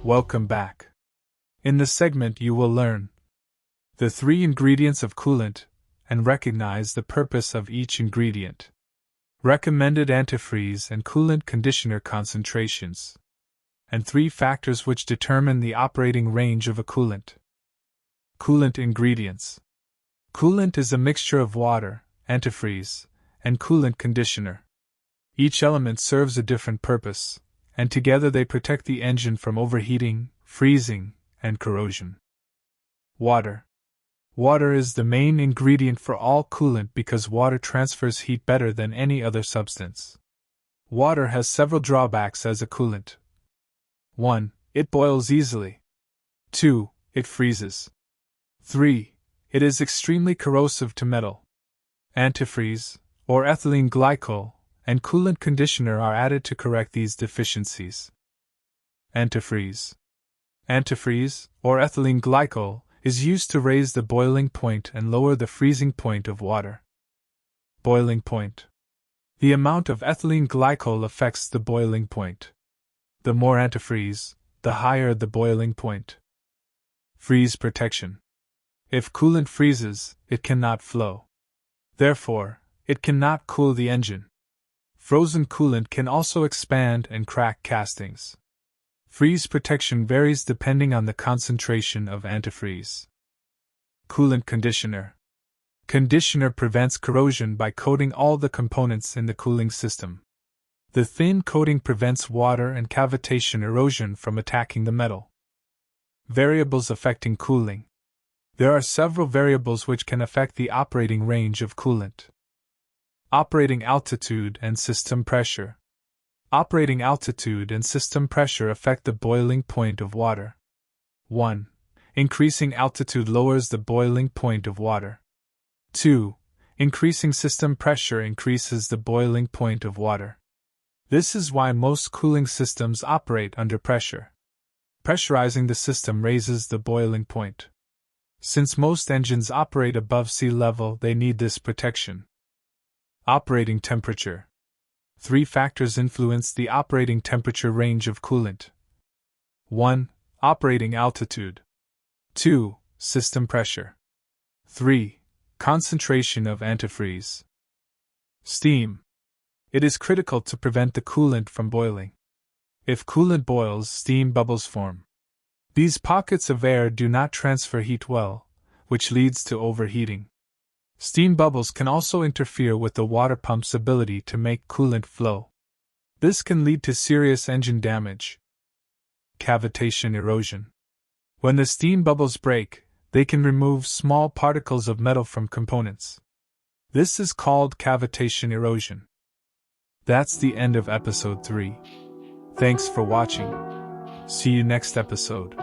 Welcome back. In this segment, you will learn the 3 ingredients of coolant and recognize the purpose of each ingredient, recommended antifreeze and coolant conditioner concentrations, and 3 factors which determine the operating range of a coolant. Coolant ingredients. Coolant is a mixture of water, antifreeze, and coolant conditioner. Each element serves a different purpose, and together they protect the engine from overheating, freezing, and corrosion. Water. Water is the main ingredient for all coolant because water transfers heat better than any other substance. Water has several drawbacks as a coolant. 1. It boils easily. 2. It freezes. 3. It is extremely corrosive to metal. Antifreeze, or ethylene glycol, and coolant conditioner are added to correct these deficiencies. Antifreeze. Antifreeze, or ethylene glycol, is used to raise the boiling point and lower the freezing point of water. Boiling point. The amount of ethylene glycol affects the boiling point. The more antifreeze, the higher the boiling point. Freeze protection. If coolant freezes, it cannot flow. Therefore, it cannot cool the engine. Frozen coolant can also expand and crack castings. Freeze protection varies depending on the concentration of antifreeze. Coolant conditioner. Conditioner prevents corrosion by coating all the components in the cooling system. The thin coating prevents water and cavitation erosion from attacking the metal. Variables affecting cooling. There are several variables which can affect the operating range of coolant. Operating altitude and system pressure. Operating altitude and system pressure affect the boiling point of water. 1. Increasing altitude lowers the boiling point of water. 2. Increasing system pressure increases the boiling point of water. This is why most cooling systems operate under pressure. Pressurizing the system raises the boiling point. Since most engines operate above sea level, they need this protection. Operating temperature. 3 factors influence the operating temperature range of coolant. 1. Operating altitude. 2. System pressure. 3. Concentration of antifreeze. Steam. It is critical to prevent the coolant from boiling. If coolant boils, steam bubbles form. These pockets of air do not transfer heat well, which leads to overheating. Steam bubbles can also interfere with the water pump's ability to make coolant flow. This can lead to serious engine damage. Cavitation erosion. When the steam bubbles break, they can remove small particles of metal from components. This is called cavitation erosion. That's the end of episode 3. Thanks for watching. See you next episode.